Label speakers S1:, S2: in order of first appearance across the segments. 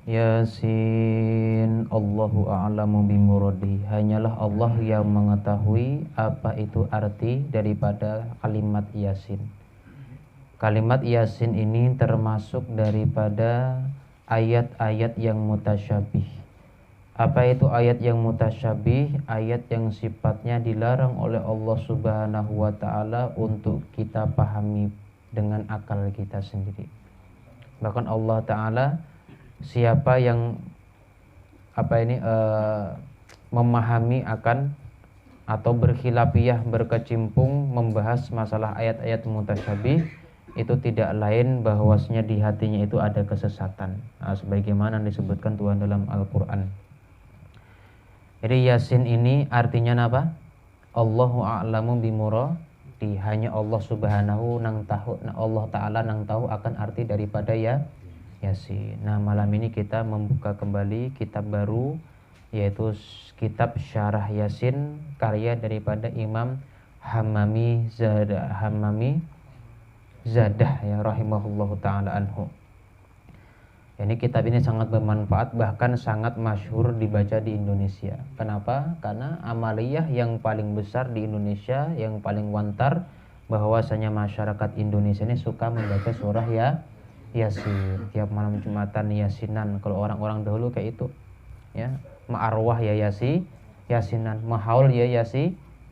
S1: Yasin, Allahu a'lamu bimuradi. Hanyalah Allah yang mengetahui apa itu arti daripada kalimat Yasin. Kalimat Yasin ini termasuk daripada ayat-ayat yang mutasyabih. Apa itu ayat yang mutasyabih? Ayat yang sifatnya dilarang oleh Allah Subhanahu wa taala untuk kita pahami dengan akal kita sendiri. Bahkan Allah taala, siapa yang memahami akan atau berkhilafiyah, berkecimpung membahas masalah ayat-ayat mutasyabih, itu tidak lain bahwasanya di hatinya itu ada kesesatan. Sebagaimana disebutkan Tuhan dalam Al-Qur'an. Jadi Yasin ini artinya apa? Allahu a'lamu bimuradi. Hanya Allah Subhanahu nang tahu, Allah taala nang tahu akan arti daripada Yasin. Nah, malam ini kita membuka kembali kitab baru, yaitu kitab Syarah Yasin karya daripada Imam Hammami Zadah ya rahimahullahu taala anhu. Ini kitab ini sangat bermanfaat, bahkan sangat masyhur dibaca di Indonesia. Kenapa? Karena amaliyah yang paling besar di Indonesia, yang paling wantar, bahwasanya masyarakat Indonesia ini suka membaca surah Yasin. Tiap malam Jumatan Yasinan. Kalau orang-orang dahulu kayak itu, ya, ma'arwah ya Yasinan, mahaul ya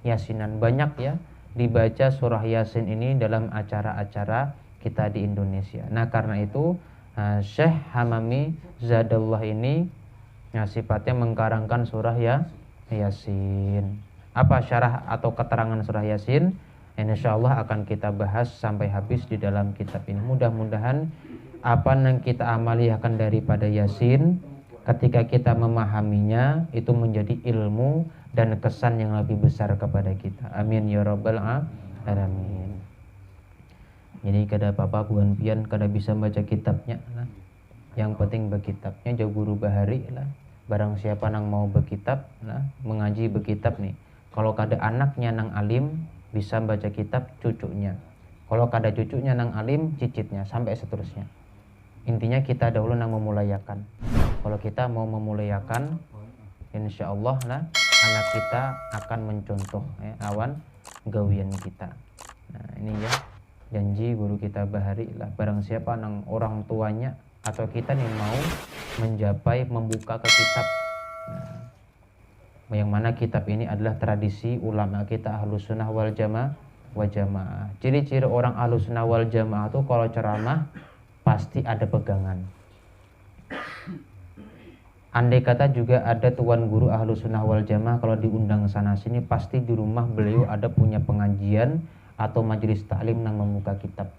S1: Yasinan. Banyak ya dibaca surah Yasin ini dalam acara-acara kita di Indonesia. Nah, karena itu Syekh Hammami Zadullah ini sifatnya mengkarangkan surah Yasin. Apa syarah atau keterangan surah Yasin? Insyaallah akan kita bahas sampai habis di dalam kitab ini. Mudah-mudahan apa yang kita amaliakan daripada Yasin, ketika kita memahaminya, itu menjadi ilmu dan kesan yang lebih besar kepada kita. Amin ya rabbal alamin. Jadi kada apa-apa buan pian kada bisa baca kitabnya lah. Yang penting berkitabnya jauh guru bahari lah. Barang siapa nang mau berkitab lah, mengaji berkitab nih. Kalau kada anaknya nang alim, bisa baca kitab cucunya. Kalau kada cucunya nang alim, cicitnya, sampai seterusnya. Intinya kita dahulu nang memulayakan. Kalau kita mau memulayakan, insyaallah lah anak kita akan mencontoh awan gawian kita. Nah, ini ya janji guru kita bahari lah, barang siapa nang orang tuanya atau kita nih mau mencapai membuka ke kitab, yang mana kitab ini adalah tradisi ulama kita Ahlus Sunnah wal Jamaah. Ciri-ciri orang Ahlus Sunnah wal Jamaah tuh kalau ceramah pasti ada pegangan. Andai kata juga ada tuan guru Ahlus Sunnah wal Jamaah, kalau diundang sana sini pasti di rumah beliau ada punya pengajian atau majelis taklim yang membuka kitab.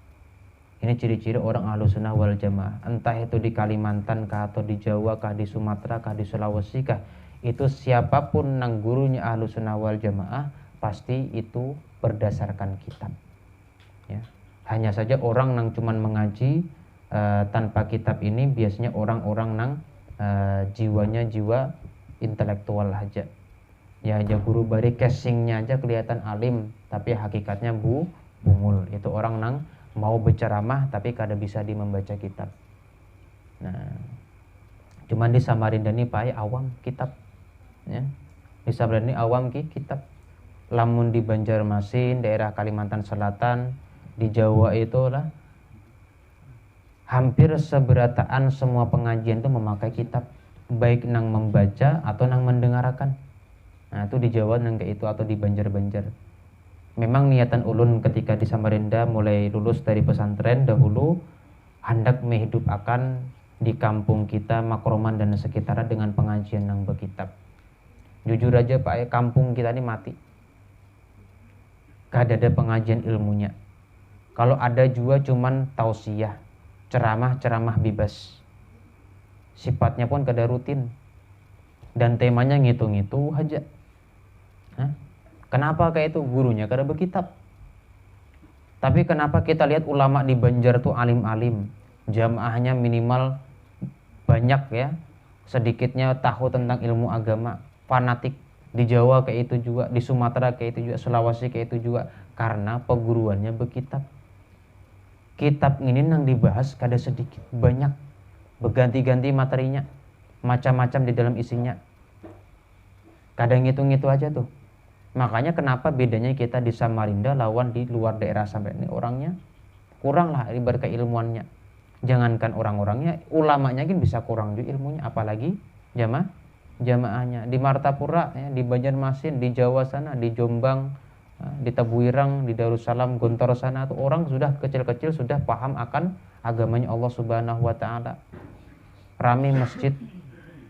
S1: Ini ciri-ciri orang Ahlus Sunnah wal Jamaah. Entah itu di Kalimantan kah, atau di Jawa kah, di Sumatera kah, di Sulawesi kah, itu siapapun nang gurunya Ahlus Sunnah wal Jamaah pasti itu berdasarkan kitab. Ya. Hanya saja orang nang cuman mengaji tanpa kitab ini biasanya orang-orang nang jiwanya jiwa intelektual aja. Ya aja guru bari casingnya aja kelihatan alim, tapi hakikatnya bungul. Itu orang nang mau berceramah tapi kada bisa di membaca kitab. Nah, cuman di Samarinda ini pai awam kitab. Ya. Di Samarinda ini awam kitab. Lamun di Banjarmasin, daerah Kalimantan Selatan, di Jawa itulah hampir seberataan semua pengajian itu memakai kitab, baik nang membaca atau nang mendengarkan. Nah, itu di Jawa nang kayak itu, atau di Banjar. Memang niatan ulun ketika di Samarinda mulai lulus dari pesantren dahulu hendak menghidup akan di kampung kita Makroman dan sekitarnya dengan pengajian nang berkitab. Jujur aja Pak, kampung kita ini mati. Kada ada pengajian ilmunya. Kalau ada juga cuman tausiah, ceramah bebas. Sifatnya pun kada rutin. Dan temanya ngitung-ngitung aja. Kenapa kayak itu? Gurunya kada berkitab. Tapi kenapa kita lihat ulama di Banjar tuh alim-alim, jamaahnya minimal banyak ya, sedikitnya tahu tentang ilmu agama, fanatik. Di Jawa kayak itu juga, di Sumatera kayak itu juga, Sulawesi kayak itu juga, karena peguruannya berkitab. Kitab ini yang dibahas kada sedikit, banyak. berganti-ganti materinya, macam-macam di dalam isinya. Kadang ngitung-ngitung aja tuh. Makanya kenapa bedanya kita di Samarinda lawan di luar daerah sampai ini orangnya kurang lah ibarat keilmuannya. Jangankan orang-orangnya, ulamanya kan bisa kurang juga ilmunya, apalagi jamaahnya. Di Martapura, ya, di Banjarmasin, di Jawa sana, di Jombang, di Tabuirang, di Darussalam, Gontor sana tuh orang sudah kecil-kecil sudah paham akan agamanya Allah Subhanahu wa taala. Rame masjid,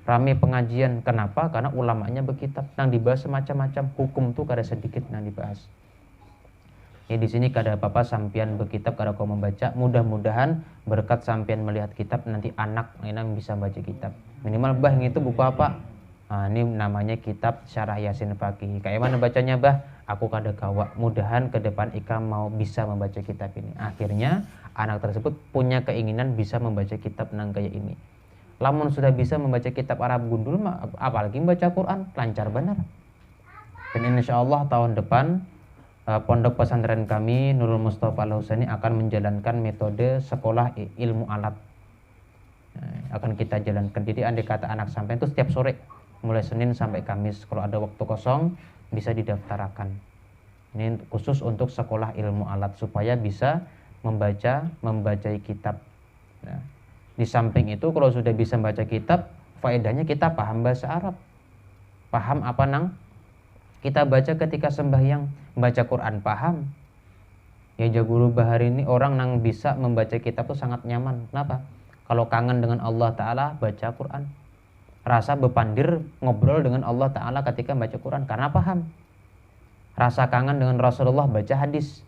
S1: rame pengajian. Kenapa? Karena ulamanya berkitab nang dibahas semacam-macam hukum tuh kada sedikit nang dibahas. Ya di sini kada apa-apa sampian berkitab kada kau membaca. Mudah-mudahan berkat sampian melihat kitab nanti anak yang bisa baca kitab. Minimal bah itu buku apa? Nah, ini namanya kitab Syarah Yasin Faqih. Kayak mana bacanya bah? Aku kada kawa. Mudahan ke depan Ika mau bisa membaca kitab ini. Akhirnya anak tersebut punya keinginan bisa membaca kitab nang kayak ini. Lamun sudah bisa membaca kitab Arab gundul apalagi membaca Quran, lancar benar. Dan insyaallah tahun depan pondok pesantren kami Nurul Mustafa Al-Husaini akan menjalankan metode sekolah ilmu alat. Akan kita jalankan. Jadi andai kata anak sampai itu setiap sore mulai Senin sampai Kamis kalau ada waktu kosong bisa didaftarkan. Ini khusus untuk sekolah ilmu alat supaya bisa membaca kitab. Nah, di samping itu kalau sudah bisa membaca kitab, faedahnya kita paham bahasa Arab. Paham apa nang kita baca ketika sembahyang, baca Quran paham. Ya Jaguru Bahari ini orang yang bisa membaca kitab itu sangat nyaman. Kenapa? Kalau kangen dengan Allah Ta'ala baca Quran. Rasa bepandir ngobrol dengan Allah Ta'ala ketika baca Quran karena paham. Rasa kangen dengan Rasulullah baca hadis.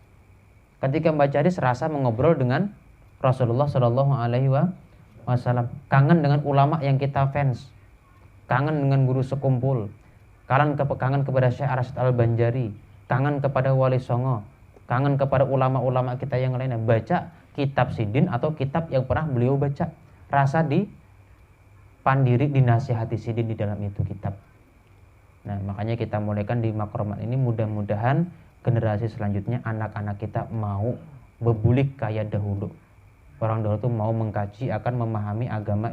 S1: Ketika membaca hadis rasa mengobrol dengan Rasulullah Shallallahu Alaihi Wasallam. Kangen dengan ulama yang kita fans. Kangen dengan guru sekumpul. Kangen kepada Syekh Arsyad Al-Banjari, kangen kepada Wali Songo, kangen kepada ulama-ulama kita yang lainnya. Baca kitab Sidin atau kitab yang pernah beliau baca, rasa dipandiri, dinasihati Sidin di dalam itu kitab. Nah makanya kita mulaikan di makromat ini, mudah-mudahan generasi selanjutnya anak-anak kita mau berbulik kayak dahulu. Orang dahulu itu mau mengkaji, akan memahami agama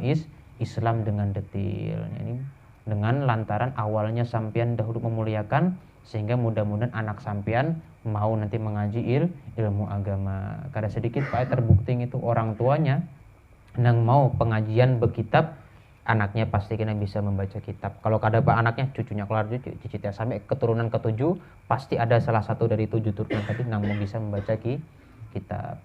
S1: Islam dengan detail. Ini dengan lantaran awalnya sampian dahulu memuliakan, sehingga mudah-mudahan anak sampian mau nanti mengaji ilmu agama. Kada sedikit Pak terbukti itu orang tuanya nang mau pengajian berkitab, anaknya pasti kena bisa membaca kitab. Kalau kada Pak anaknya, cucunya keluar cicitnya sampai keturunan ke-7 pasti ada salah satu dari 7 turunan tadi nang mau bisa membaca kitab.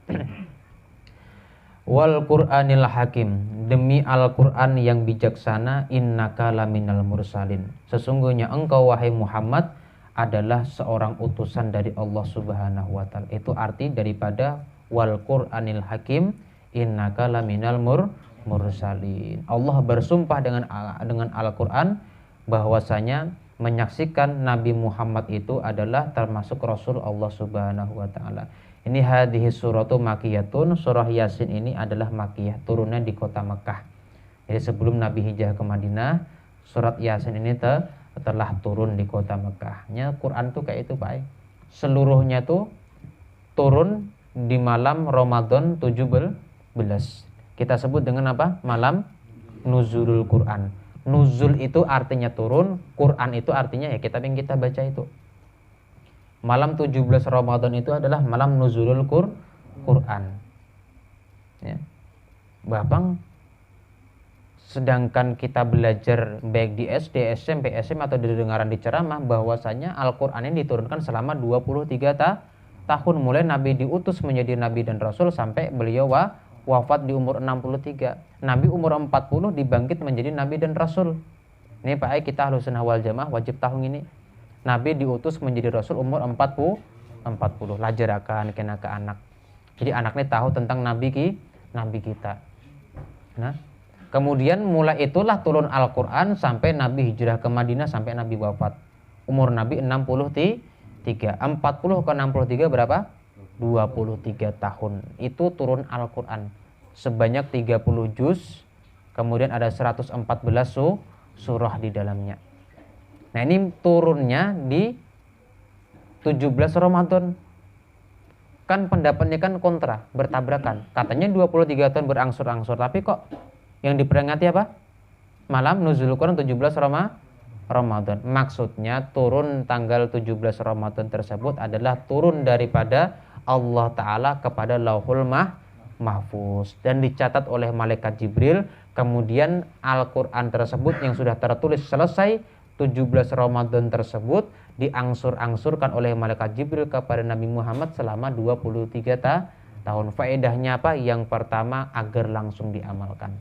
S1: Wal Qur'anil Hakim, demi Al-Qur'an yang bijaksana, innaka laminal mursalin, sesungguhnya engkau wahai Muhammad adalah seorang utusan dari Allah Subhanahu wa taala. Itu arti daripada wal Qur'anil Hakim, innaka laminal mursalin. Allah bersumpah dengan Al-Qur'an bahwasanya menyaksikan Nabi Muhammad itu adalah termasuk Rasul Allah Subhanahu wa taala. Ini hadhihi suratu makiyatun, surah Yasin ini adalah makiyah, turunnya di kota Mekah. Jadi sebelum Nabi hijrah ke Madinah, surat Yasin ini telah turun di kota Mekah. Quran tuh kayak itu Pak. Seluruhnya tuh turun di malam Ramadan 17. Kita sebut dengan apa? Malam Nuzulul Quran. Nuzul itu artinya turun, Quran itu artinya ya kitab yang kita baca itu. Malam 17 Ramadan itu adalah malam Nuzulul Quran. Ya. Bapang, sedangkan kita belajar baik di SD, SMP, SMA atau didengaran di ceramah bahwasanya Al-Quran ini diturunkan selama 23 tahun. Mulai Nabi diutus menjadi Nabi dan Rasul sampai beliau wafat di umur 63. Nabi umur 40 dibangkit menjadi Nabi dan Rasul. Ini Pak kita Ahlussunnah wal Jamaah wajib tahu ini. Nabi diutus menjadi Rasul umur 40. Lajarakan kena ke anak. Jadi anaknya tahu tentang Nabi kita. Nah, kemudian mulai itulah turun Al-Quran sampai Nabi hijrah ke Madinah sampai Nabi wafat. Umur Nabi 63. 40 ke 63 berapa? 23 tahun. Itu turun Al-Quran. Sebanyak 30 juz. Kemudian ada 114 surah di dalamnya. Nah ini turunnya di 17 Ramadan. Kan pendapatnya kan kontra, bertabrakan. Katanya 23 tahun berangsur-angsur, tapi kok Yang diperingati apa? Malam nuzul Quran 17 Ramadan. Maksudnya turun tanggal 17 Ramadan tersebut adalah turun daripada Allah Ta'ala kepada Lauhul Mahfuz dan dicatat oleh malaikat Jibril. Kemudian Al-Quran tersebut yang sudah tertulis selesai 17 Ramadan tersebut diangsur-angsurkan oleh malaikat Jibril kepada Nabi Muhammad selama 23 tahun. Faedahnya apa? Yang pertama, agar langsung diamalkan.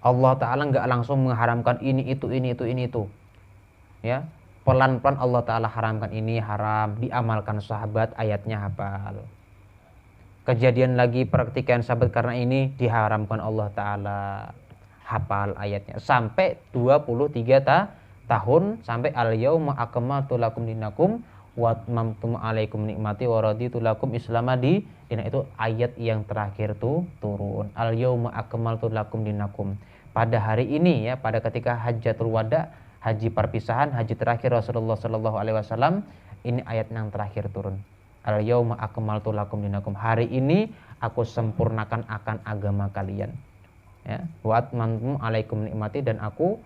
S1: Allah Ta'ala nggak langsung mengharamkan ini itu. Ya, pelan-pelan Allah Ta'ala haramkan ini haram, diamalkan sahabat, ayatnya hafal. Kejadian lagi praktikan sahabat karena ini diharamkan Allah Ta'ala, hafal ayatnya. Sampai 23 tahun, sampai al-yauma akmaltu lakum dinakum wa atmamtu alaikum nikmati wa raditu lakum islama di dina. Itu ayat yang terakhir tuh turun. Al-yauma akmaltu lakum dinakum. Pada hari ini ya, pada ketika Hajjatul Wada, haji perpisahan, haji terakhir Rasulullah Shallallahu Alaihi Wasallam, ini ayat yang terakhir turun. Al-yauma akmaltu lakum dinakum. Hari ini aku sempurnakan akan agama kalian. Ya, wa atmamtu alaikum nikmati, dan aku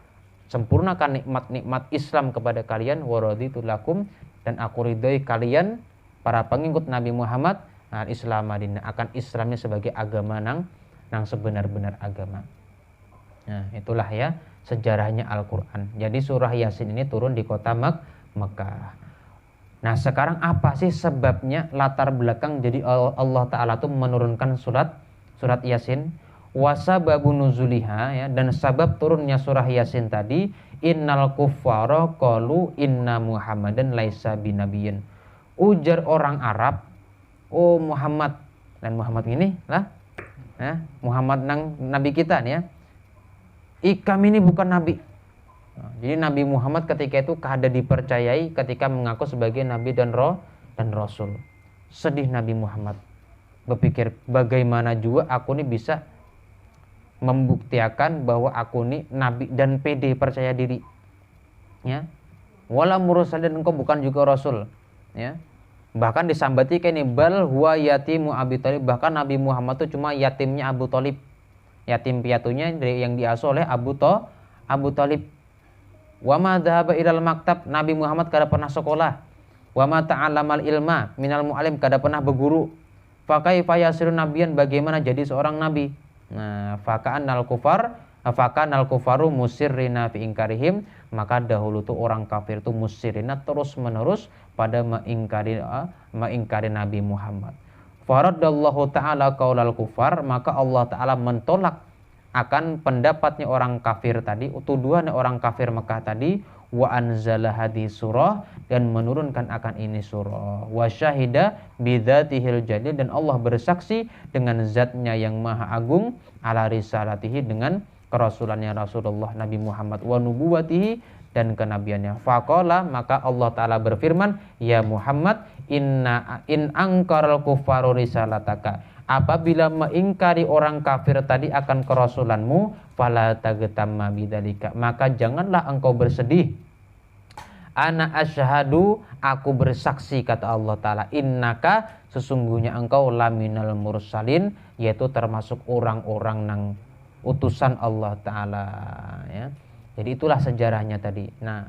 S1: sempurnakan nikmat-nikmat Islam kepada kalian, wa raditu lakum, dan aku ridhoi kalian para pengikut Nabi Muhammad al-Islam madinah, akan Islamnya sebagai agama nang sebenar-benar agama. Nah, itulah ya sejarahnya Al-Quran. Jadi surah Yasin ini turun di kota Mekah. Nah, sekarang apa sih sebabnya, latar belakang jadi Allah Ta'ala tuh menurunkan surat Yasin? Wasababu nuzuliha, ya, dan sabab turunnya surah Yasin tadi, innal kuffara qalu inna Muhammadan laisa binabiyyin. Ujar orang Arab, oh Muhammad, dan Muhammad ini lah, ya, Muhammad nang nabi kita nih ya. Kami ini bukan nabi. Jadi Nabi Muhammad ketika itu kada dipercayai ketika mengaku sebagai nabi dan rasul. Sedih Nabi Muhammad. Berpikir, bagaimana juga aku ini bisa membuktikan bahwa aku ini nabi dan pede percaya diri. Ya. Wala mursal, dan engkau bukan juga rasul. Ya. Bahkan disambati kayak ini, bal huwa yatimu Abi Thalib. Bahkan Nabi Muhammad itu cuma yatimnya Abu Thalib. Yatim piatunya yang diasuh oleh Abu Thalib. Wa ma dhahaba ilal maktab, Nabi Muhammad kada pernah sekolah. Wa ma ta'allamal ilma minal mu'allim, kada pernah berguru. Fa kaifa yasiru nabiyan, bagaimana jadi seorang nabi? Nah, faka'annal kufaru musirrina fi ingkarihim, maka dahulu tuh orang kafir tuh musirrina terus-menerus pada mengingkari Nabi Muhammad. Faradallahu ta'ala qaulal kufar, maka Allah Ta'ala mentolak akan pendapatnya orang kafir tadi, tuduhan orang kafir Mekah tadi, wa anzala hadhihi surah, dan menurunkan akan ini surah, wa syahida bidzatihil jalil, dan Allah bersaksi dengan zatnya yang maha agung, ala risalatihi, dengan kerasulannya Rasulullah Nabi Muhammad, wa nubuwatihi, dan kenabiannya. Faqala, maka Allah Ta'ala berfirman, ya Muhammad, in angkaral kufaru risalataka, apabila mengingkari orang kafir tadi akan kerasulanmu, fala tagtamma bidzalika, maka janganlah engkau bersedih. Ana asyhadu, aku bersaksi, kata Allah Ta'ala, innaka, sesungguhnya engkau laminal mursalin, yaitu termasuk orang-orang nang utusan Allah Ta'ala, ya. Jadi itulah sejarahnya tadi. Nah,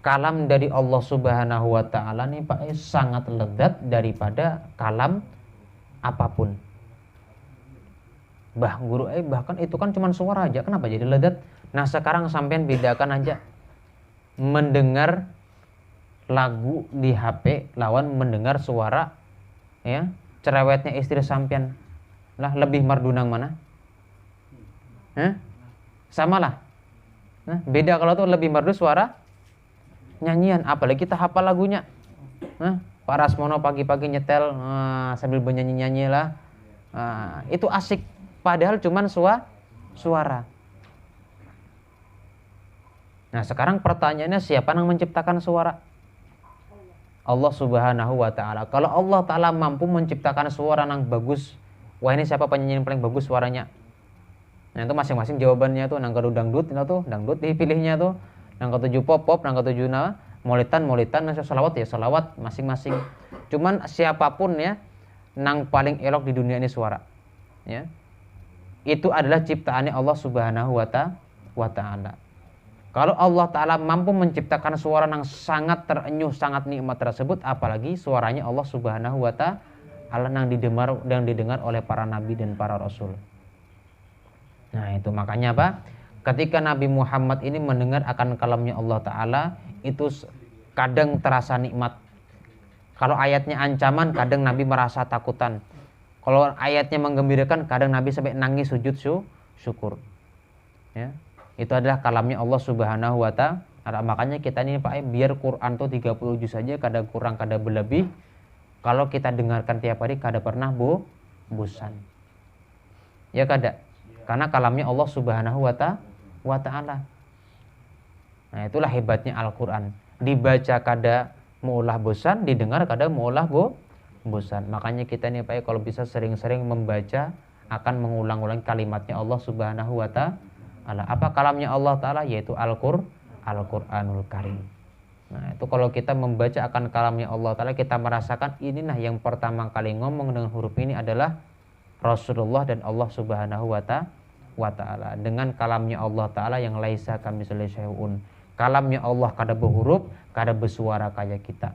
S1: kalam dari Allah Subhanahu wa Ta'ala nih Pak, sangat lezat daripada kalam apapun. Bahkan itu kan cuma suara aja, kenapa jadi lezat? Nah, sekarang sampean bedakan aja mendengar lagu di HP lawan mendengar suara, ya, cerewetnya istri sampean. Lah, lebih merdunang mana? Sama lah. Nah, beda kalau tuh lebih merdu suara nyanyian, apalagi kita hafal lagunya. Pak Rasmono pagi-pagi nyetel sambil bernyanyi-nyanyi lah. Itu asik, padahal cuman suara. Nah, sekarang pertanyaannya, siapa yang menciptakan suara? Allah Subhanahu wa Ta'ala. Kalau Allah Ta'ala mampu menciptakan suara yang bagus, wah, ini siapa penyanyi yang paling bagus suaranya? Nah, itu masing-masing jawabannya tuh. Nang kedu dangdut, itu tuh dangdut dipilihnya tuh. Nang ketujuh pop, nang ketujuh molitan, nang salawat ya salawat, masing-masing. Cuman siapapun ya, nang paling elok di dunia ini suara. Ya. itu adalah ciptaannya Allah Subhanahu wa Ta'ala. Kalau Allah Ta'ala mampu menciptakan suara yang sangat terenyuh, sangat nikmat tersebut, apalagi suaranya Allah Subhanahu wa Ta'ala yang didengar oleh para nabi dan para rasul. Nah itu makanya apa? Ketika Nabi Muhammad ini mendengar akan kalamnya Allah Ta'ala, itu kadang terasa nikmat. Kalau ayatnya ancaman, kadang Nabi merasa takutan. Kalau ayatnya menggembirakan, kadang Nabi sampai nangis sujud syukur. Ya. Itu adalah kalamnya Allah Subhanahu wa Ta'ala. Makanya kita ini Pak, biar Quran tuh 30 juz saja, kadang kurang, kadang berlebih. Kalau kita dengarkan tiap hari, kadang pernah bosan. Ya kada. Karena kalamnya Allah Subhanahu wa Ta'ala. Nah, itulah hebatnya Al-Qur'an. Dibaca kada meulah bosan, didengar kada meulah bosan. Makanya kita ini Pak, kalau bisa sering-sering membaca, akan mengulang-ulang kalimatnya Allah Subhanahu wa Ta'ala. Apa kalamnya Allah Ta'ala? Yaitu Al-Qur'anul Karim. Nah itu kalau kita membaca akan kalamnya Allah Ta'ala, kita merasakan inilah yang pertama kali ngomong dengan huruf ini adalah Rasulullah dan Allah Subhanahu wa Ta'ala. Dengan kalamnya Allah Ta'ala yang laisa kamitslihi syai'un. Kalamnya Allah kada berhuruf, kada bersuara kayak kita.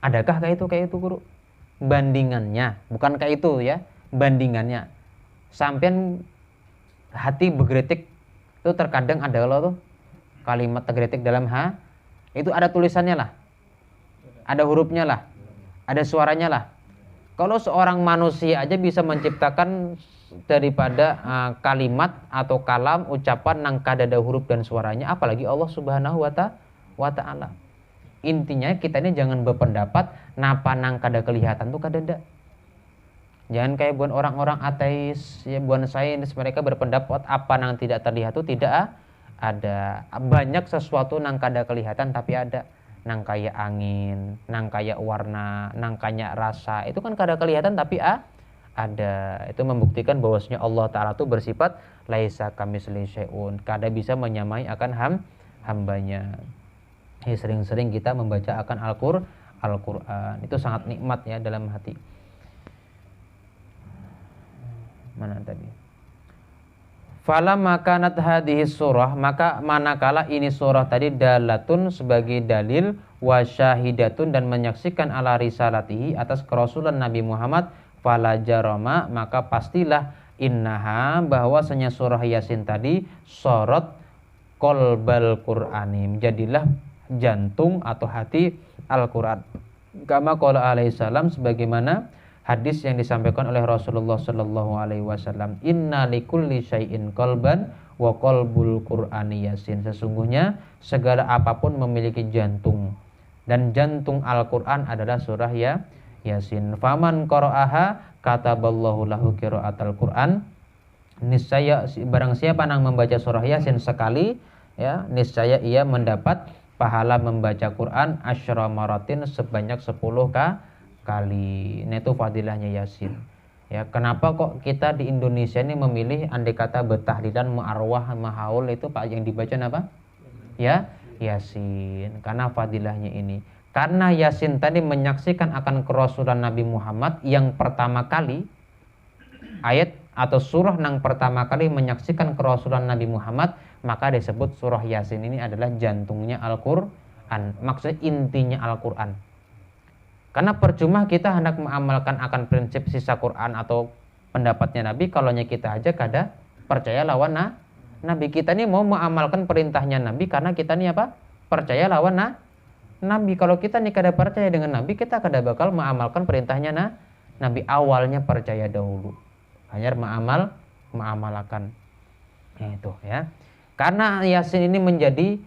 S1: Adakah kayak itu guru? Bandingannya, bukan kayak itu ya, bandingannya. Sampean hati bergeritik itu terkadang ada loh tuh kalimat tergeritik dalam itu ada tulisannya lah, ada hurufnya lah, ada suaranya lah. Kalau seorang manusia aja bisa menciptakan daripada kalimat atau kalam ucapan nang kada ada huruf dan suaranya, apalagi Allah Subhanahu wa Ta'ala. Intinya kita ini jangan berpendapat napa nang kada kelihatan tuh kada ada. Jangan kayak buat orang-orang ateis, ya buat sains, mereka berpendapat apa yang tidak terlihat itu tidak ada. Banyak sesuatu yang kada kelihatan tapi ada. Nang kayak angin, nang kayak warna, nang kayak rasa, itu kan kada kelihatan tapi ada. Itu membuktikan bahwasanya Allah Ta'ala itu bersifat laisa kamitslihi syai'un, kada bisa menyamai akan hambanya. Sering-sering kita membaca akan Al-Qur'an, itu sangat nikmat ya dalam hati. Mana tadi? Fala makanat hadhihi surah, maka manakala ini surah tadi dalatun sebagai dalil wa syahidatun dan menyaksikan ala risalatihi atas kerasulan Nabi Muhammad, fala jarama maka pastilah innaha bahwasanya surah Yasin tadi sorot qalbal Qur'ani, menjadilah jantung atau hati Al-Qur'an. Kama qala alaihi salam, sebagaimana hadis yang disampaikan oleh Rasulullah sallallahu alaihi wasallam, inna likulli syai'in qalban wa qalbul Qur'ani Yasin. Sesungguhnya segala apapun memiliki jantung, dan jantung Al-Qur'an adalah surah Yasin. Faman qara'aha kataballahu lahu qira'atal Qur'an. Niscaya barang siapa yang membaca surah Yasin sekali, ya, niscaya ia mendapat pahala membaca Quran asyra maratin sebanyak 10 kali. Nah itu fadilahnya Yasin. Ya, kenapa kok kita di Indonesia ini memilih andai kata bertahlilan, mu'arwah, mahaul itu Pak yang dibaca apa? Ya, Yasin. Karena fadilahnya ini. Karena Yasin tadi menyaksikan akan kerasulan Nabi Muhammad yang pertama kali, ayat atau surah yang pertama kali menyaksikan kerasulan Nabi Muhammad, maka disebut surah Yasin ini adalah jantungnya Al-Qur'an. Maksudnya intinya Al-Qur'an. Karena percuma kita hendak mengamalkan akan prinsip sisa Quran atau pendapatnya Nabi, kalau kita aja kada percaya lawan Nabi. Kita ini mau mengamalkan perintahnya Nabi karena kita ini apa? Percaya lawan Nabi. Kalau kita ini kada percaya dengan Nabi, kita kada bakal mengamalkan perintahnya Nabi. Awalnya percaya dahulu, hanya mengamalkan. Itu ya. Karena Yasin ini menjadi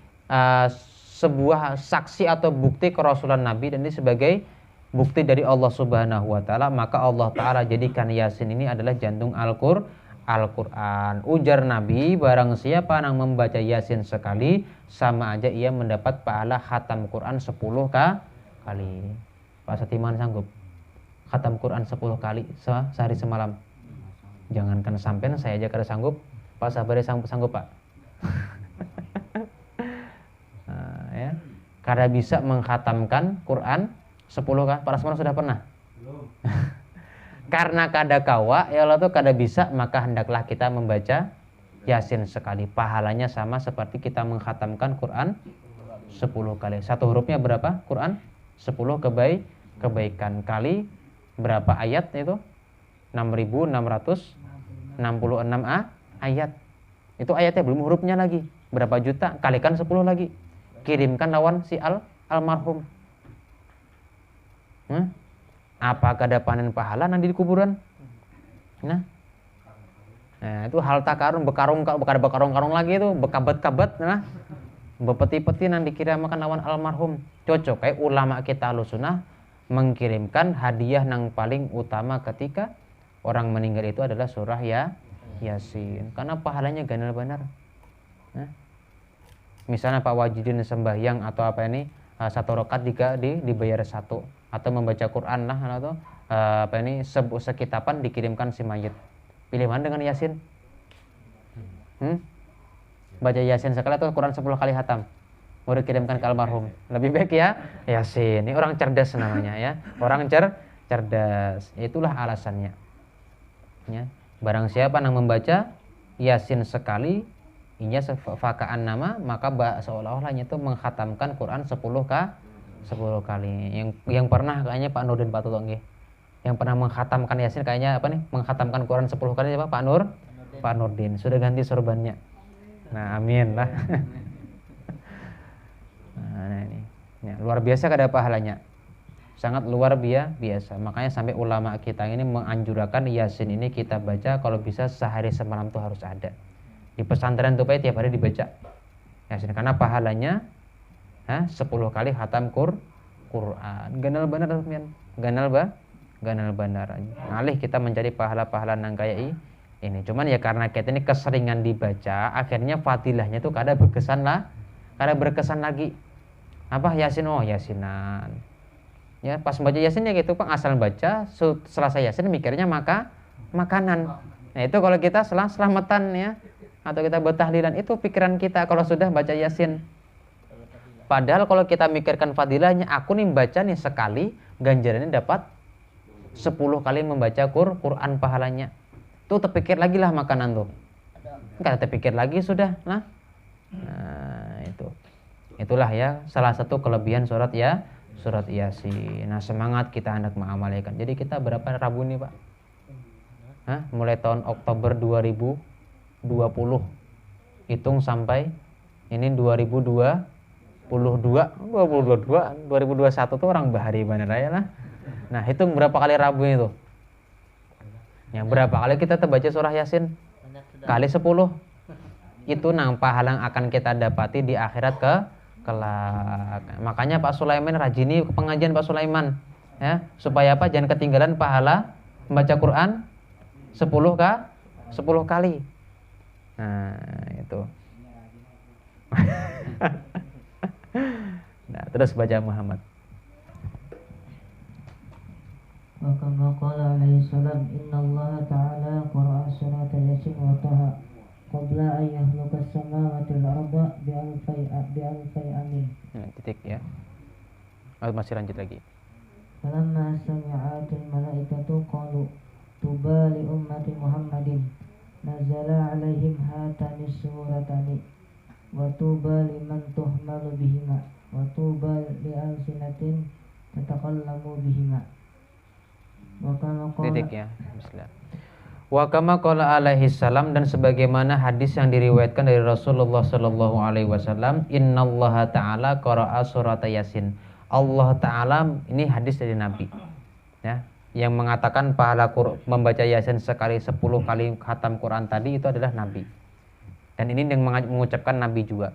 S1: sebuah saksi atau bukti kerasulan Nabi, dan ini sebagai bukti dari Allah Subhanahu wa Ta'ala, maka Allah Ta'ala jadikan Yasin ini adalah jantung Al-Qur'an. Ujar Nabi, barang siapa yang membaca Yasin sekali, sama aja ia mendapat pahala khatam Quran 10 kali. Pak Satiman sanggup khatam Quran 10 kali sehari semalam? Jangankan sampean, saya aja kada sanggup. Pak Sabari sanggup Pak? Nah, ya. Kada bisa mengkhatamkan Quran 10 kan? Para semua sudah pernah? Karena kada kawa, ya Allah tuh kada bisa, maka hendaklah kita membaca Yasin sekali. Pahalanya sama seperti kita mengkhatamkan Quran 10 kali. Satu hurufnya berapa? Quran 10 kebaikan kali berapa ayat itu? 6.666 ayat. Itu ayatnya, belum hurufnya lagi. Berapa juta? Kalikan 10 lagi. Kirimkan lawan si almarhum. Apa kada panen pahala nanti di kuburan? Nah itu hal takarun bekarung lagi itu bekabat-kabat, nah bepeti-peti nanti dikira makan lawan almarhum. Cocok kayak ulama kita Ahlussunnah mengirimkan hadiah yang paling utama ketika orang meninggal itu adalah surah Yasin, karena pahalanya ganal benar. Nah, misalnya Pak Wajidin sembahyang atau apa ini satu rakaat dibayar satu, atau membaca Quran lah atau sekitapan dikirimkan si mayit. Pilih mana dengan Yasin? Baca Yasin sekali atau Quran 10 kali khatam? Mau dikirimkan ke almarhum. Lebih baik ya Yasin. Ini orang cerdas namanya ya. Orang cerdas. Itulah alasannya. Ya. Barang siapa yang membaca Yasin sekali, inya fakaan nama, maka seolah-olahnya itu mengkhatamkan Quran 10 kali. Yang pernah kayaknya Pak Nurdin Pak Tutong nggih. Yang pernah mengkhatamkan Yasin kayaknya apa nih? Mengkhatamkan Quran 10 kali siapa? Pak Nurdin. Sudah ganti sorbannya. Nah, amin lah. Nah ini. Ya, luar biasa kada pahalanya. Sangat luar biasa. Makanya sampai ulama kita ini menganjurkan Yasin ini kita baca kalau bisa sehari semalam tuh harus ada. Di pesantren tuh tiap hari dibaca Yasin, karena pahalanya 10 kali khatam Quran. Ganal benar teman. Ganal benar. Ngalih kita mencari pahala-pahala nang kayak ini. Cuman ya karena kita ini keseringan dibaca, akhirnya fadilahnya tuh kada berkesan lagi. Apa Yasin? Oh Yasinan. Ya pas baca Yasin ya gitu Pak, asal baca selesai Yasin mikirnya makanan. Nah itu kalau kita selamatan ya, atau kita bertahlilan, itu pikiran kita kalau sudah baca Yasin. Padahal kalau kita mikirkan fadilahnya, aku nih baca nih sekali, ganjarannya dapat 10 kali membaca Quran pahalanya. Tuh terpikir lagi lah makanan tuh. Enggak terpikir lagi sudah. Nah itu. Itulah ya salah satu kelebihan surat Yasin. Nah, semangat kita hendak mengamalkan. Jadi kita berapa Rabu nih, Pak? Mulai tahun Oktober 2020. Hitung sampai ini 2021 tuh orang bahari bener aja lah. Nah, hitung berapa kali Rabu itu? Yang berapa kali kita terbaca surah Yasin? Kali 10. Itu nang pahala yang akan kita dapati di akhirat kelak. Makanya Pak Sulaiman rajini pengajian Pak Sulaiman ya, supaya apa? Jangan ketinggalan pahala membaca Quran 10 kali. Nah, itu. Nah, terus baca Muhammad.
S2: Wa kama qala alaihi salam, innallaha ta'ala qara'a surata Yasin wa Taha qabla an yakhluqa as-samawati wal arda bi alfi amin.
S1: Titik ya. Masih lanjut lagi.
S2: Falamma sami'atul malaikatu qalu tuba li ummati Muhammadin nazala alaihim hatani suratani wa tuba liman tuhmalu bihima wa tuba li alsinatin tatakallamu bihima.
S1: Titik ya. Bismillah. Wa kama qala alaihi salam, dan sebagaimana hadis yang diriwayatkan dari Rasulullah sallallahu alaihi wasallam, innallaha ta'ala qara'a surat Yasin. Allah taala, ini hadis dari Nabi. Ya, yang mengatakan pahala membaca Yasin sekali 10 kali khatam Quran tadi itu adalah Nabi. Dan ini yang mengucapkan Nabi juga.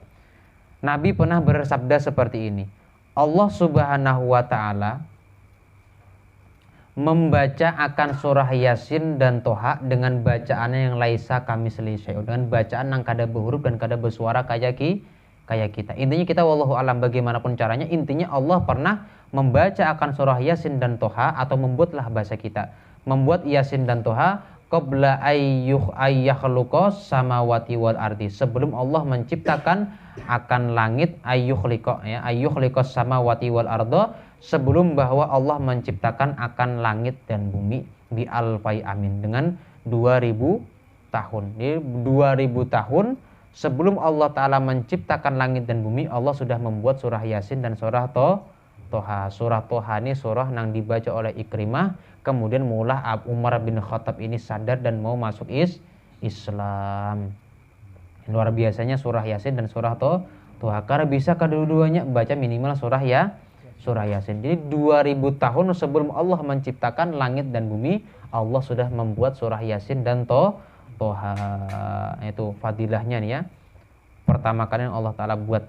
S1: Nabi pernah bersabda seperti ini. Allah Subhanahu wa taala membaca akan surah Yasin dan Toha dengan bacaannya yang laisa kamisli syai'un, dengan bacaan yang kada berhuruf dan kada bersuara kayak kita. Intinya kita wallahu alam bagaimanapun caranya, intinya Allah pernah membaca akan surah Yasin dan Toha, atau membuatlah bahasa kita, membuat Yasin dan Toha qabla ayyukhluqas samawati wal ardi, sebelum Allah menciptakan akan langit, ayyukhliqas samawati wal arda, sebelum bahwa Allah menciptakan akan langit dan bumi. bi alfai amin, dengan 2000 tahun. Jadi 2000 tahun sebelum Allah Ta'ala menciptakan langit dan bumi, Allah sudah membuat surah Yasin dan surah Toha. Surah Toha ini surah yang dibaca oleh Ikrimah. Kemudian mulai Umar bin Khattab ini sadar dan mau masuk Islam. Luar biasanya surah Yasin dan surah Toha. Karena bisa kedua-duanya baca minimal surah Yasin. Jadi 2000 tahun sebelum Allah menciptakan langit dan bumi, Allah sudah membuat surah Yasin dan Toha. Itu fadilahnya nih ya. Pertama kali yang Allah Ta'ala buat.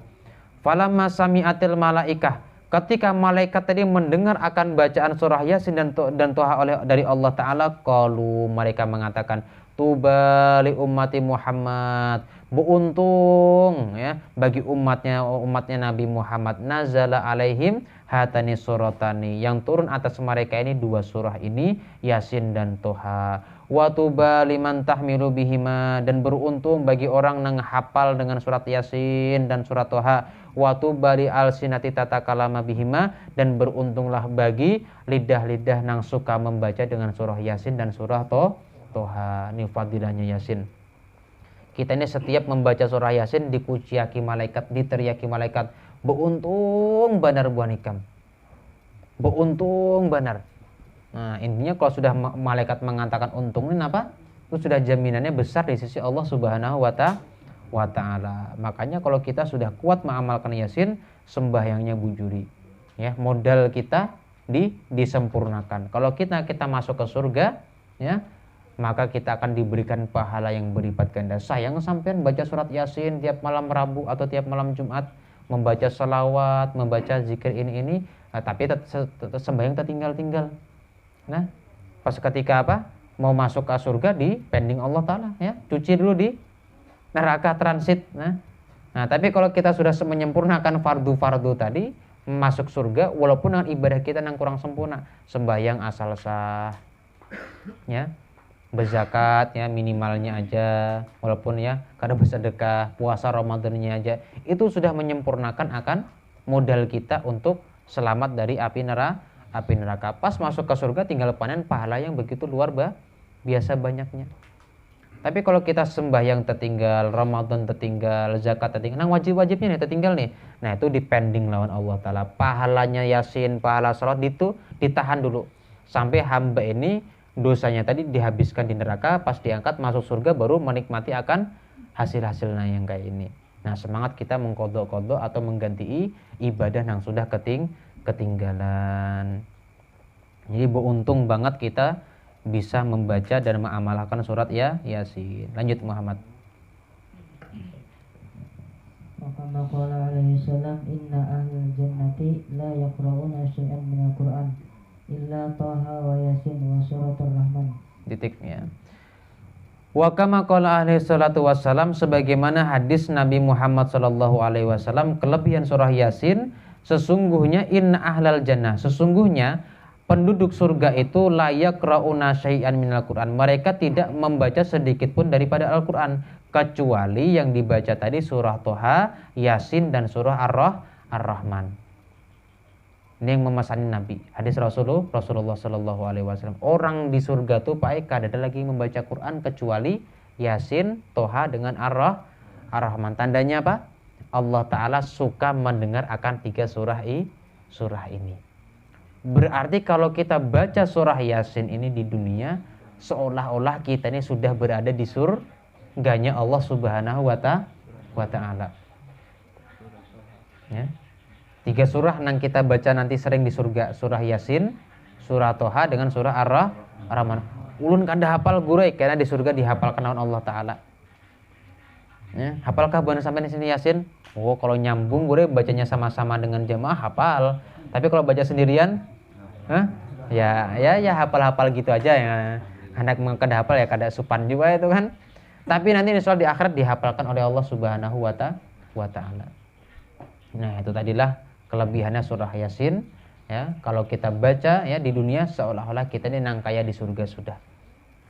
S1: Falamma sami'atil malaikah, ketika malaikat tadi mendengar akan bacaan surah Yasin dan Toha dari Allah Ta'ala, qalu, mereka mengatakan, tuba li ummati Muhammad, beruntung ya bagi umatnya Nabi Muhammad, nazala alaihim hatani suratani, yang turun atas mereka ini dua surah ini, Yasin dan Toha. Wa tuba liman tahmilu bihima, dan beruntung bagi orang yang hafal dengan surat Yasin dan surat Toha. Wa tuba li alsinati tatakalama bihima, dan beruntunglah bagi lidah-lidah yang suka membaca dengan surah Yasin dan surah Toha. Ini fadilahnya Yasin. Kita ini setiap membaca surah Yasin dikuciaki malaikat, diteriaki malaikat, beruntung benar buan ikam, beruntung benar. Nah, intinya kalau sudah malaikat mengatakan untung ini apa? Itu sudah jaminannya besar di sisi Allah Subhanahu wa Ta'ala. Makanya kalau kita sudah kuat mengamalkan Yasin, sembahyangnya bujuri. Ya, modal kita disempurnakan. Kalau kita masuk ke surga, ya, maka kita akan diberikan pahala yang berlipat ganda. Sayang sampean baca surat Yasin tiap malam Rabu atau tiap malam Jumat, membaca salawat, membaca zikir ini, tapi sembahyang tertinggal. Nah, pas ketika mau masuk ke surga di pending Allah Ta'ala, ya, cuci dulu di neraka transit. Nah, tapi kalau kita sudah menyempurnakan fardu-fardu tadi, masuk surga walaupun dengan ibadah kita yang kurang sempurna, sembahyang asal sah, ya, berzakat ya minimalnya aja, walaupun ya kadang bersedekah, puasa Ramadannya aja, itu sudah menyempurnakan akan modal kita untuk selamat dari api neraka. Pas masuk ke surga tinggal panen pahala yang begitu luar biasa banyaknya. Tapi kalau kita sembahyang tertinggal, Ramadan tertinggal, zakat tertinggal, nah wajib-wajibnya nih tertinggal nih, nah itu dipending lawan Allah Ta'ala. Pahalanya Yasin, pahala salat itu ditahan dulu sampai hamba ini dosanya tadi dihabiskan di neraka, pas diangkat masuk surga baru menikmati akan hasil-hasilnya yang kayak ini. Nah, semangat kita mengkodok-kodok atau mengganti ibadah yang sudah ketinggalan. Jadi beruntung banget kita bisa membaca dan mengamalkan surat Yasin. Lanjut Muhammad.
S2: Maka qala alaihi salam, inna ahlal jannati la yaqra'una syai'an minal Qur'an illa Taha wa Yasin wa suratul Rahman.
S1: Titiknya. Wa kama qala alaihi salatu wassalam, sebagaimana hadis Nabi Muhammad sallallahu alaihi wasallam kelebihan surah Yasin, sesungguhnya inna ahlal jannah, sesungguhnya penduduk surga itu la yaqra'una syai'an minal Qur'an, mereka tidak membaca sedikit pun daripada Al-Qur'an kecuali yang dibaca tadi surah Toha, Yasin dan surah Ar-Rahman. Ini yang memesankan Nabi. Hadis Rasulullah Sallallahu Alaihi Wasallam. Orang di surga tuh Pak Eka ada lagi membaca Quran kecuali Yasin, Toha dengan Ar-Rahman. Tandanya apa? Allah Ta'ala suka mendengar akan 3 surah ini. Berarti kalau kita baca surah Yasin ini di dunia, seolah-olah kita ini sudah berada di surganya Allah Subhanahu wa Ta'ala. Ya. 3 surah yang kita baca nanti sering di surga, surah Yasin, surah Toha dengan surah Ar-Rahman. Ulun kada hafal gurei karena di surga dihafalkan oleh Allah Ta'ala. Ya, hafalkah buana sampai di sini Yasin? Oh, kalau nyambung gurei bacanya sama-sama dengan jamaah hafal. Tapi kalau baca sendirian, ya hafal-hafal gitu aja ya. Anak kada hafal ya kada supan juga itu kan. Tapi nanti insya Allah di akhirat dihafalkan oleh Allah Subhanahu wa Ta'ala. Nah, itu tadilah kelebihannya surah Yasin, ya. Kalau kita baca ya di dunia seolah-olah kita ini nang kaya di surga sudah.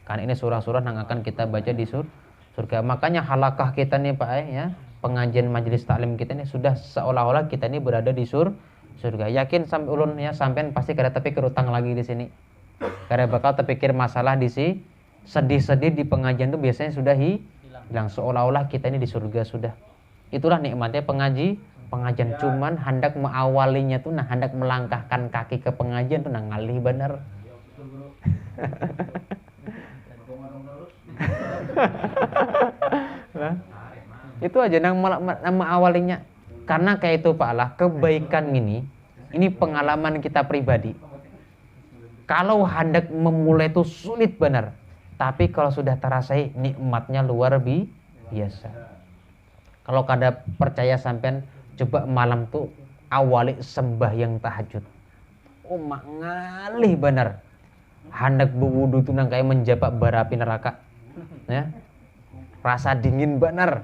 S1: Karena ini surah-surah yang akan kita baca di surga. Makanya halakah kita nih Pak ya, pengajian majelis taklim kita ini sudah seolah-olah kita ini berada di surga. Yakin sampai ulun ya, sampean pasti kada tapi kerutang lagi di sini. Kada bakal terpikir masalah di si sedih-sedih di pengajian tuh biasanya sudah hilang, seolah-olah kita ini di surga sudah. Itulah nikmatnya pengajian, cuman hendak mengawalinya tuh hendak melangkahkan kaki ke pengajian tuh ngalih bener. Nah, itu aja nama awalnya. Karena kayak itu Pak Allah, kebaikan ini pengalaman kita pribadi. Kalau hendak memulai itu sulit benar, tapi kalau sudah terasai nikmatnya luar biasa. Kalau kada percaya sampean coba malam tuh awali sembahyang tahajud. Oh mak ngalih benar. Hendak berwudu tuh nang kayak menjapak bara api neraka. Ya. Rasa dingin benar.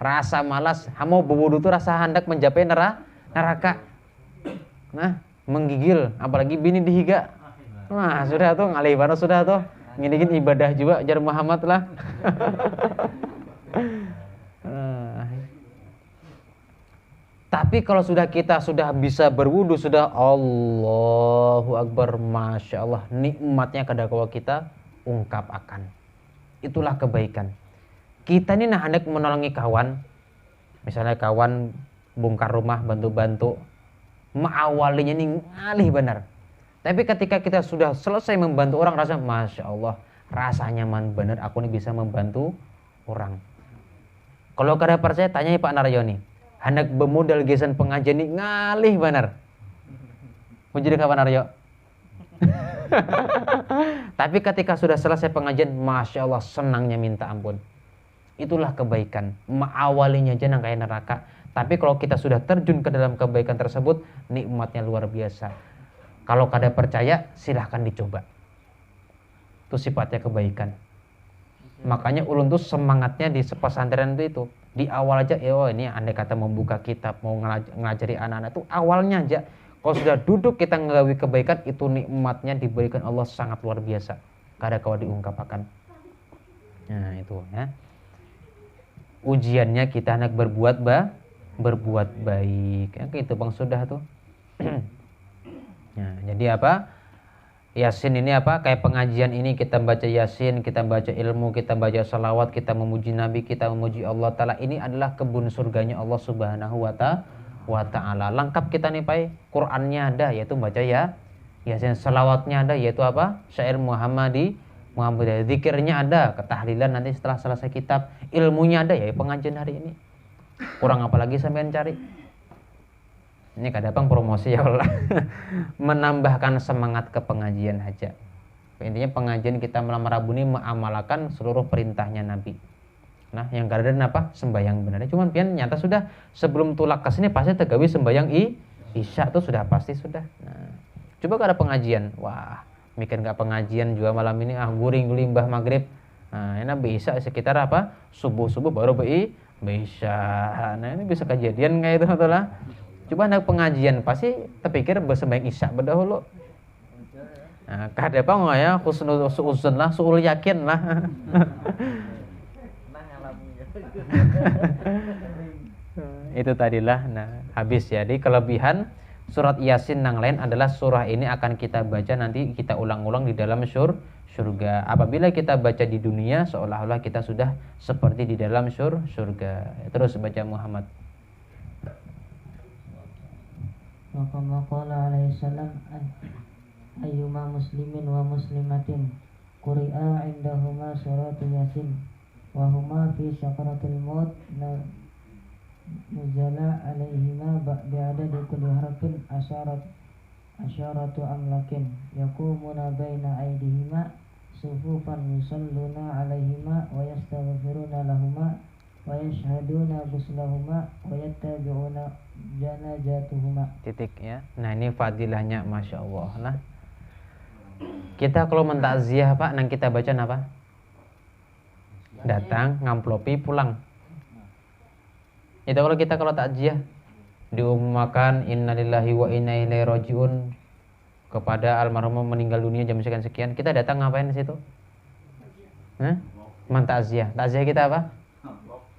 S1: Rasa malas, mau berwudu tuh rasa hendak menjapai neraka. Nah, menggigil, apalagi bini dihiga. Nah, sudah tuh ngalih banget sudah tuh. Nginikin ibadah juga jar Muhammad lah. Tapi kalau kita sudah bisa berwudu, sudah Allahu Akbar, Masya Allah, nikmatnya kada kalau kita ungkap akan. Itulah kebaikan. Kita ini hendak menolongi kawan, misalnya kawan bongkar rumah, bantu-bantu, mengawalinya ini ngalih benar. Tapi ketika kita sudah selesai membantu orang, rasa Masya Allah, rasanya nyaman benar, aku ini bisa membantu orang. Kalau kada percaya, tanya Pak Naryo nih, hendak bermodal gesan pengajian ini ngalih benar. Menjadi kapan Naryo? Tapi ketika sudah selesai pengajian, Masya Allah, senangnya minta ampun. Itulah kebaikan. Awalinya aja nang kayak neraka. Tapi kalau kita sudah terjun ke dalam kebaikan tersebut, nikmatnya luar biasa. Kalau kada percaya, silahkan dicoba. Itu sifatnya kebaikan. Makanya ulun tuh semangatnya di pesantren itu. Di awal aja, ini andai kata membuka kitab, mau ngajari anak-anak itu awalnya aja. Kalau sudah duduk kita nggawi kebaikan, itu nikmatnya diberikan Allah sangat luar biasa. Kada kau diungkapkan. Nah itu ya. Ujiannya kita hendak berbuat baik. Ya, gitu Bang sudah tuh. Nah, jadi apa? Yasin ini apa? Kayak pengajian ini kita baca Yasin, kita baca ilmu, kita baca salawat, kita memuji Nabi, kita memuji Allah Ta'ala. Ini adalah kebun surganya Allah Subhanahu wa Ta'ala. Lengkap kita nih Pak. Qurannya ada, yaitu baca Yasin. Salawatnya ada, yaitu apa? Syair Muhammadi. Zikirnya ada, ketahlilan nanti setelah selesai kitab. Ilmunya ada, ya pengajian hari ini. Kurang apa lagi sampean cari? Ini kadang promosi ya Allah. Menambahkan semangat ke pengajian aja. Intinya pengajian kita malam Rabu ini mengamalkan seluruh perintahnya Nabi. Nah, yang kadang apa? Sembahyang benar. Cuman pian nyata sudah sebelum tulak ke sini pasti tegawi sembahyang Isya tuh sudah pasti sudah. Nah, coba kada pengajian. Wah, mikir nggak pengajian juga malam ini guring-guring mbah maghrib. Nah, ini bisa sekitar apa? Subuh baru bisa. Nah, ini bisa kejadian kayak itu betul lah. Coba ada pengajian pasti terpikir bersembahyang Isya berdahulu. Nah, kada apa nggak ya? Khusnuzun lah, suul yakin lah. Itu tadilah. Nah, habis jadi kelebihan surat Yasin yang lain adalah surah ini akan kita baca nanti kita ulang-ulang di dalam surga. Apabila kita baca di dunia seolah-olah kita sudah seperti di dalam surga. Terus baca Muhammad.
S2: Wa qala alaihi salam ayyuma muslimin wa muslimatin quri'a indahuma suratul Yasin wa huma fi sakaratil maut nuzala alaihima bi'adadi kulli harfin asyaratu amlakin yakumuna baina aydihima sufufan yusalluna alaihima wa yastaghfiruna lahuma wa yashhaduna guslahuma wa yattabi'una janajatuhuma.
S1: Titik ya. Nah, ini fadilahnya Masya Allah lah. Kita kalau mentakziah Pak, nang kita baca apa? Datang, ngamplopi, pulang. Itu kalau takziah diumumkan innalillahi wa inna ilaihi rajiun kepada almarhum meninggal dunia jam sekian, kita datang ngapain di situ? Mentakziah. Takziah kita apa?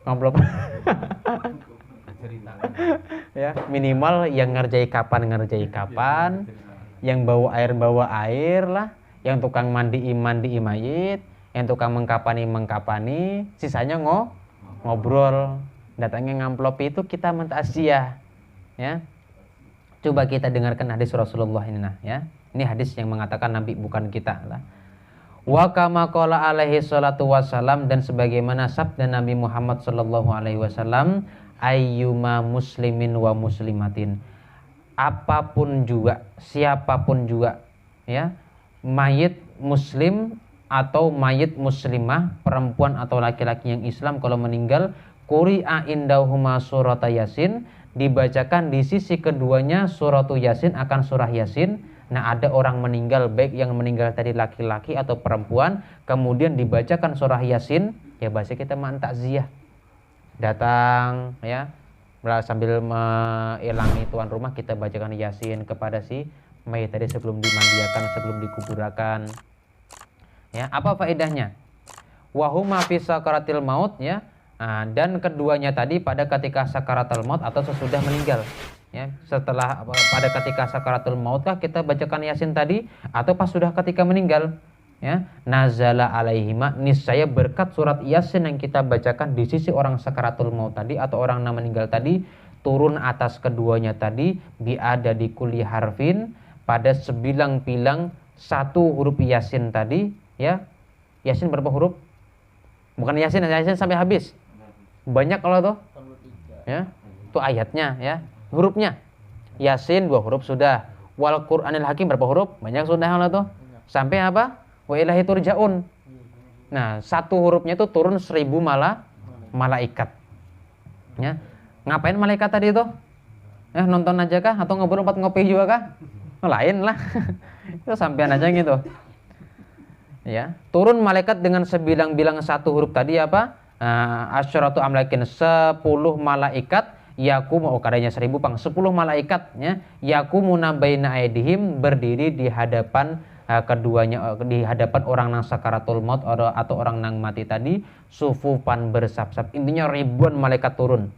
S1: Ngamplop. Ya, minimal yang ngerjai kapan, yang bawa air lah, yang tukang mandi mayit, yang tukang mengkapani, sisanya ngobrol. Datangnya ngamplopi itu kita mentakziah, ya. Coba kita dengarkan hadis Rasulullah ini, nah, ya. Ini hadis yang mengatakan Nabi, bukan kita lah. Wa kama qala alaihi salatu wassalam, dan sebagaimana sabda Nabi Muhammad sallallahu alaihi wasallam, ayyuma muslimin wa muslimatin, apapun juga, siapapun juga, ya, mayit muslim atau mayit muslimah, perempuan atau laki-laki yang Islam, kalau meninggal, quri'a indahuma surat Yasin, dibacakan di sisi keduanya surat Yasin, akan surah Yasin. Nah, ada orang meninggal, baik yang meninggal tadi laki-laki atau perempuan, kemudian dibacakan surah Yasin, ya bahasa kita takziah. Datang, ya, sambil mengilangi tuan rumah, kita bacakan Yasin kepada si mayit tadi sebelum dimandiakan, sebelum dikuburkan. Ya, apa faedahnya? Wahuma fi sakaratil maut, ya. Nah, dan keduanya tadi pada ketika sakaratul maut atau sesudah meninggal, ya. Setelah pada ketika sakaratul maut kah kita bacakan Yasin tadi, atau pas sudah ketika meninggal, ya. Nazala alaihima, niscaya berkat surat Yasin yang kita bacakan di sisi orang sakaratul maut tadi atau orang yang meninggal tadi, turun atas keduanya tadi biada di kulli harfin, pada sebilang-bilang satu huruf Yasin tadi, ya. Yasin berapa huruf? Bukan Yasin sampai habis. Banyak kalau tuh, ya, itu ayatnya, ya, hurufnya. Yasin 2 huruf sudah. Wal Qur'anil Hakim berapa huruf? Banyak sudah kalau tuh. Sampai apa? Wa ilahi turja'un. Nah, satu hurufnya itu turun 1000 malaikat. Ya. Ngapain malaikat tadi itu? Ya, nonton aja kah? Atau ngobrol ngopi juga kah? Lain lah. Itu sampean aja gitu. Ya, turun malaikat dengan sebilang-bilang satu huruf tadi apa? Asyaratu amlakin, 10 malaikat, yakumu, kadanya 1000 pang, 10 malaikat, ya, yakumuna baina aidihim, berdiri di hadapan keduanya, di hadapan orang nang sakaratul maut atau orang nang mati tadi, sufufan bersap-sap. Intinya ribuan malaikat turun,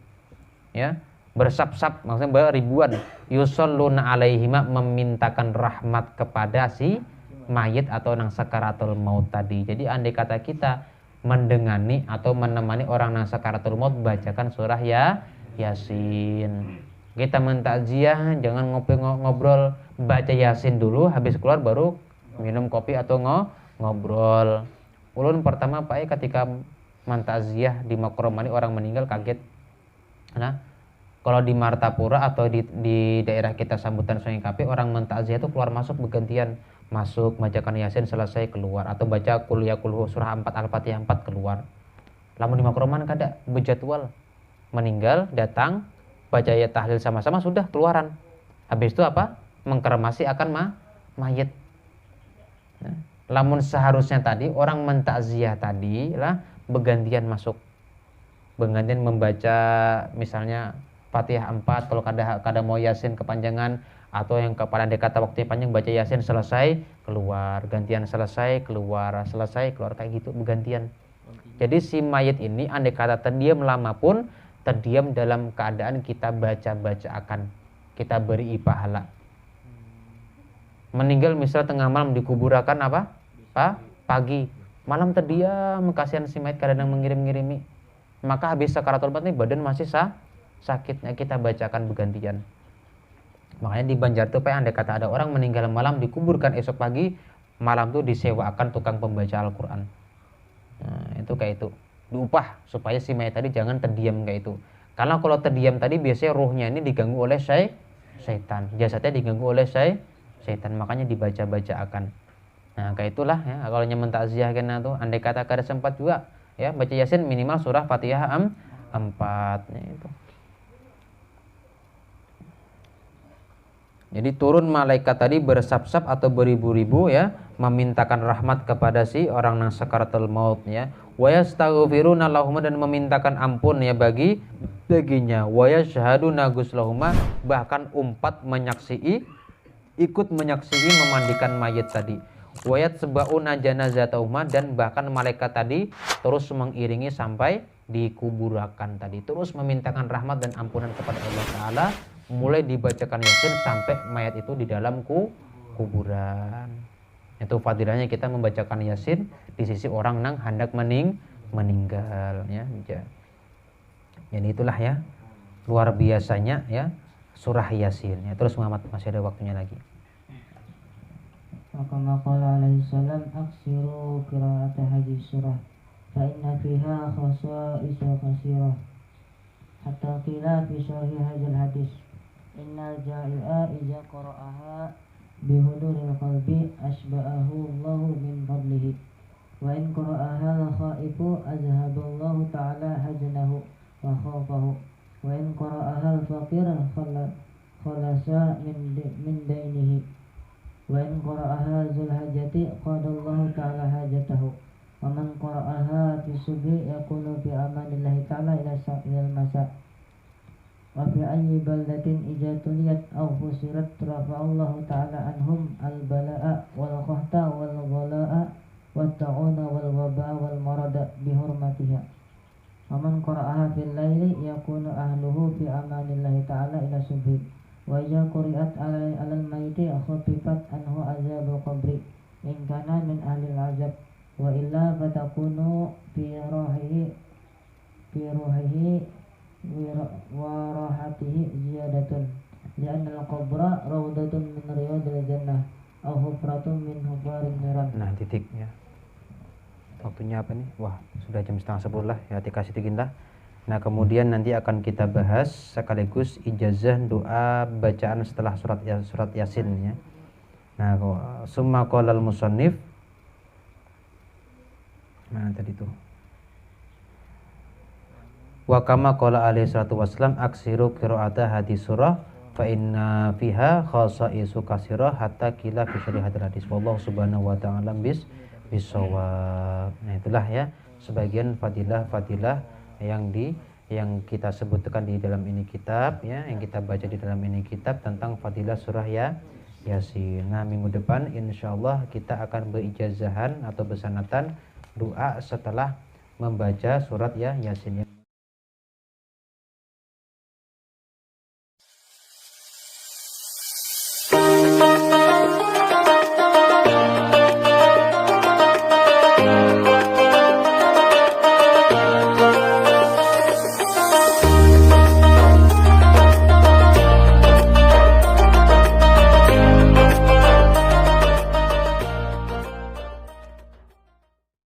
S1: ya, bersap-sap, maksudnya beribuan. Yusalluna alaihima, memintakan rahmat kepada si mayit atau nang sakaratul maut tadi. Jadi andai kata kita mendengani atau menemani orang nang sakaratul maut, bacakan surah Yasin. Kita mentakziah, jangan ngobrol, baca Yasin dulu, habis keluar baru minum kopi atau ngobrol. Ulun pertama Pak ketika mentakziah di Makromani orang meninggal kaget. Nah, kalau di Martapura atau di daerah kita sambutan Sungai Kapi, orang mentakziah itu keluar masuk bergantian. Masuk, bacakan Yasin, selesai, keluar. Atau baca Qul ya Qul surah 4 Al-Fatihah 4, keluar. Lamun di Makroman kada berjadwal. Meninggal, datang, baca ayat tahlil sama-sama, sudah keluaran. Habis itu apa? Mengkremasi akan mayit. Nah, lamun seharusnya tadi orang mentakziah tadi lah bergantian masuk. Bergantian membaca misalnya Fatihah 4, kalau kada mau Yasin kepanjangan, atau yang kepada kata waktunya panjang, baca Yasin, selesai, keluar, gantian, selesai, keluar, selesai, keluar, kayak gitu bergantian. Jadi si mayit ini andai kata terdiam lama pun, terdiam dalam keadaan kita baca-baca akan, kita beri pahala. Meninggal misal tengah malam, dikuburkan apa? Pagi, malam terdiam, kasihan si mayit kadang mengirim-ngirimi, maka habis sakaratul maut ini badan masih sakitnya, kita bacakan bergantian. Makanya di Banjar tuh andai kata ada orang meninggal malam, dikuburkan esok pagi, malam tuh disewakan tukang pembaca Al-Quran. Nah, itu kayak itu diupah supaya si mayat tadi jangan terdiam kayak itu. Karena kalau terdiam tadi biasanya ruhnya ini diganggu oleh syaitan, jasadnya diganggu oleh syaitan, makanya dibaca-baca akan. Nah, kayak itulah ya, kalau nyaman takziah kena tuh andai kata kada sempat juga, ya, baca Yasin minimal surah Fatihah 4, ya, itu. Jadi turun malaikat tadi bersap-sap atau beribu-ribu, ya, memintakan rahmat kepada si orang nang sakaratul maut, ya. Wa yastaghfiruna lahum, dan memintakan ampun, ya, baginya. Wa yashhaduna guslahuma, bahkan ikut menyaksihi memandikan mayit tadi. Wa yatsba'una janazatahuma, dan bahkan malaikat tadi terus mengiringi sampai dikuburkan tadi, terus memintakan rahmat dan ampunan kepada Allah Ta'ala, mulai dibacakan Yasin sampai mayat itu di dalam kuburan. Itu fadilahnya kita membacakan Yasin di sisi orang nang hendak meninggal ya. Jadi itulah ya luar biasanya ya surah Yasin ya. Terus Muhammad, masih ada waktunya lagi.
S2: Kama qala alaihi salam aksiru qira'at hadhihi surah fa inna fiha khasa'is katsirah hatta qila fi sharhi hadzal hadis innal ja'i'a idza qara'aha bihuduril qalbi asba'ahu Allahu min fadlihi wa in qara'aha khaifu azhaballahu ta'ala hajnahu wa khafahu wa in qara'aha al-faqir khalasa min dainihi wa in qara'aha zul hajati qadallahu ta'ala hajatahu wa man qara'aha fi subhi yakunu fi amanillahi ta'ala ila al-masa wa fi ayyi baldatin idza tuliyat aw fusirat rafa'allahu ta'ala anhum al-bala'a wal qahta wal ghalaa wat ta'una wal waba'a wal marada bi hurmatiha wa man qara'aha fil laili yakunu ahluhu fi amanillahi ta'ala ila subhi wa idza quri'at 'alal mayyiti khaffifat anhu azabul qabri in kana min ahli al-'azab wa illa fatakunu fi ruhihi wa rahatihi ziyadatun li'anna al-qabra rawdatun min riyadil jannah aw hufratun min hufarin niran.
S1: Nah, titik ya. Waktunya apa nih? Wah, sudah jam 9:30 lah ya, dikasih tikin lah. Nah, kemudian nanti akan kita bahas sekaligus ijazah doa bacaan setelah surat Yasin ya. Nah, summa qalal musannif. Nah, tadi tuh. Wa kama qala alaihi salatu wasallam aksiru qira'ata hadis surah fa inna fiha khasa'isu katsirah hatta qila fi syarih hadis. Wallahu subhanahu wa ta'ala bisawab. Nah, itulah ya sebagian fadilah yang kita sebutkan di dalam ini kitab ya, yang kita baca di dalam ini kitab tentang fadilah surah Yasin. Nah, minggu depan insyaallah kita akan berijazahan atau bersanatan doa setelah membaca surat Yasin.